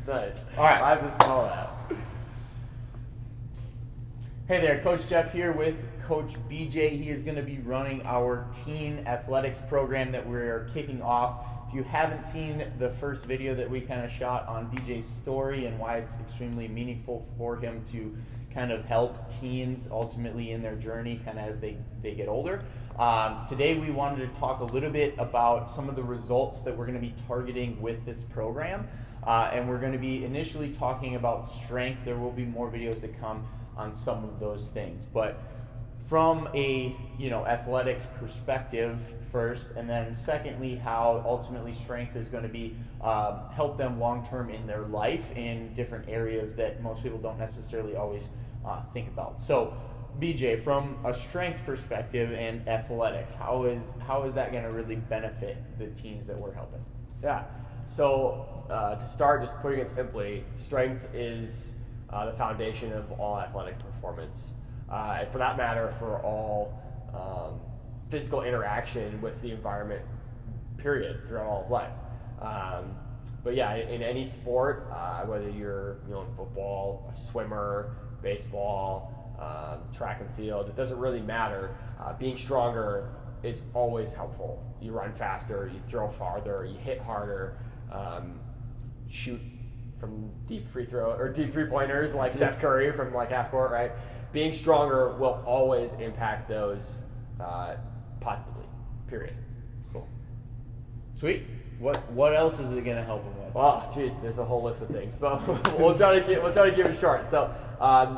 Nice. All right. I have to smell that. Hey there, Coach Jeff here with Coach BJ. He is going to be running our teen athletics program that we're kicking off. If you haven't seen the first video that we kind of shot on BJ's story and why it's extremely meaningful for him to kind of help teens ultimately in their journey kind of as they get older. Today we wanted to talk a little bit about some of the results that we're going to be targeting with this program. And we're going to be initially talking about strength. There will be more videos that come on some of those things, but from a athletics perspective first, and then secondly how ultimately strength is going to be help them long term in their life in different areas that most people don't necessarily always think about. So BJ, from a strength perspective and athletics, how is that going to really benefit the teens that we're helping? Yeah. So to start, just putting it simply, strength is the foundation of all athletic performance. And for that matter, for all physical interaction with the environment, period, throughout all of life. But yeah, in any sport, whether you're in football, a swimmer, baseball, track and field, it doesn't really matter. Being stronger is always helpful. You run faster, you throw farther, you hit harder, shoot from deep free throw or deep 3-pointers like Steph Curry from like half court, right? Being stronger will always impact those positively. Period. Cool. Sweet. What else is it going to help them with? Oh, geez, there's a whole list of things, but we'll try to keep it short. So,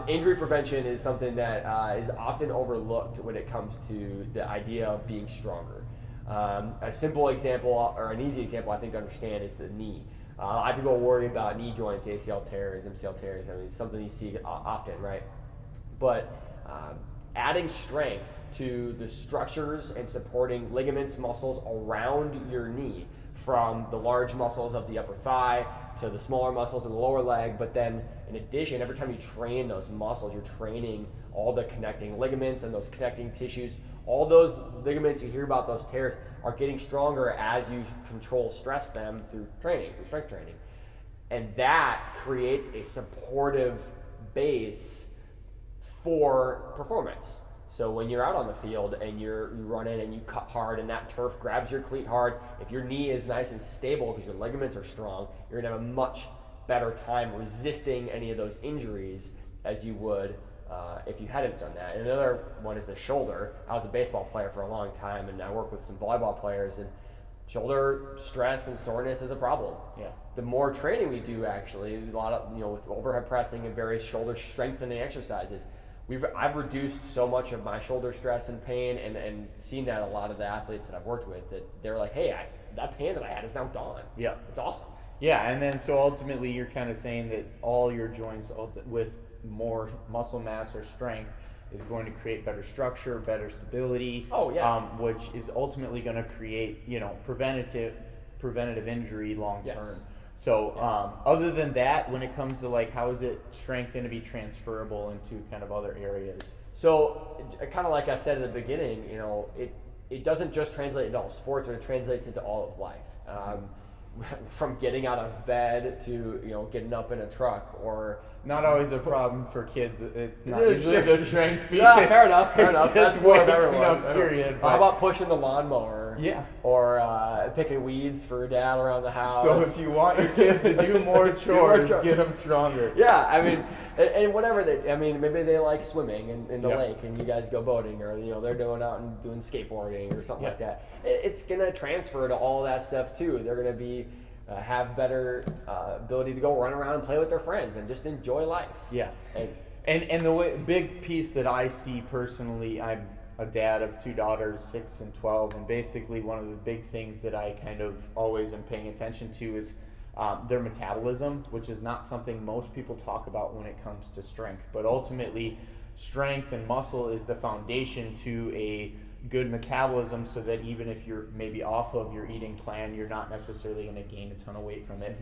injury prevention is something that is often overlooked when it comes to the idea of being stronger. A simple example, or an easy example, I think to understand is the knee. A lot of people worry about knee joints, ACL tears, MCL tears. I mean, it's something you see often, right? But adding strength to the structures and supporting ligaments, muscles around your knee, from the large muscles of the upper thigh to the smaller muscles of the lower leg. But then in addition, every time you train those muscles, you're training all the connecting ligaments and those connecting tissues. All those ligaments you hear about, those tears, are getting stronger as you control stress them through training, through strength training. And that creates a supportive base for performance. So when you're out on the field and you run in and you cut hard and that turf grabs your cleat hard, if your knee is nice and stable because your ligaments are strong, you're going to have a much better time resisting any of those injuries as you would if you hadn't done that. And another one is the shoulder. I was a baseball player for a long time, and I work with some volleyball players, and shoulder stress and soreness is a problem. Yeah. The more training we do, actually, a lot of with overhead pressing and various shoulder strengthening exercises, I've reduced so much of my shoulder stress and pain, and seen that a lot of the athletes that I've worked with, that they're like, hey, that pain that I had is now gone. Yeah. It's awesome. Yeah, and then so ultimately you're kind of saying that all your joints with more muscle mass or strength is going to create better structure, better stability. Oh, yeah. Which is ultimately going to create, preventative injury long term. Yes. So Yes. Other than that, when it comes to like how is it strength going to be transferable into kind of other areas? So kind of like I said at the beginning, it doesn't just translate into all sports, but it translates into all of life. From getting out of bed to getting up in a truck, or not always a problem for kids. It's not Yeah, usually sure. the strength piece. Yeah, fair enough. It's That's just more of waking everyone. up, period. How about pushing the lawnmower? Yeah. Or picking weeds for dad around the house. So if you want your kids to do more chores, get them stronger. Yeah, I mean, and whatever maybe they like swimming in the Yep. lake, and you guys go boating, or they're going out and doing skateboarding or something like that. It's gonna transfer to all that stuff too. They're gonna be have better ability to go run around and play with their friends and just enjoy life. Yeah. And the big piece that I see personally, I'm a dad of 2 daughters, 6 and 12, and basically one of the big things that I kind of always am paying attention to is their metabolism, which is not something most people talk about when it comes to strength. But ultimately, strength and muscle is the foundation to a good metabolism, so that even if you're maybe off of your eating plan, you're not necessarily going to gain a ton of weight from it.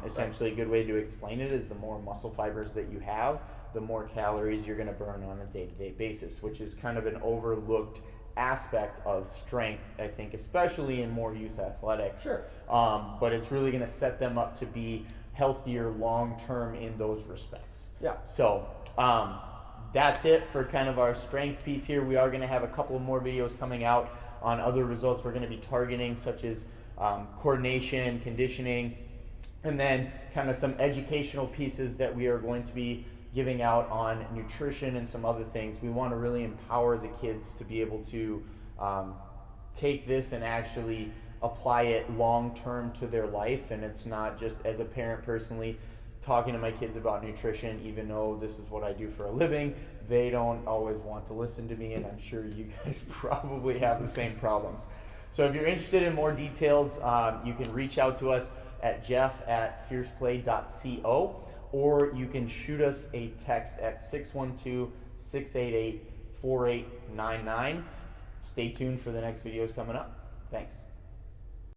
Essentially, a good way to explain it is the more muscle fibers that you have, the more calories you're going to burn on a day-to-day basis, which is kind of an overlooked aspect of strength, I think, especially in more youth athletics. Sure. But it's really going to set them up to be healthier long term in those respects. Yeah. So that's it for kind of our strength piece here. We are going to have a couple more videos coming out on other results we're going to be targeting, such as coordination, conditioning, and then kind of some educational pieces that we are going to be giving out on nutrition and some other things. We want to really empower the kids to be able to take this and actually apply it long term to their life. And it's not just, as a parent personally, talking to my kids about nutrition, even though this is what I do for a living, they don't always want to listen to me, and I'm sure you guys probably have the same problems. So if you're interested in more details, you can reach out to us at jeff@fierceplay.co, or you can shoot us a text at 612-688-4899. Stay tuned for the next videos coming up. Thanks.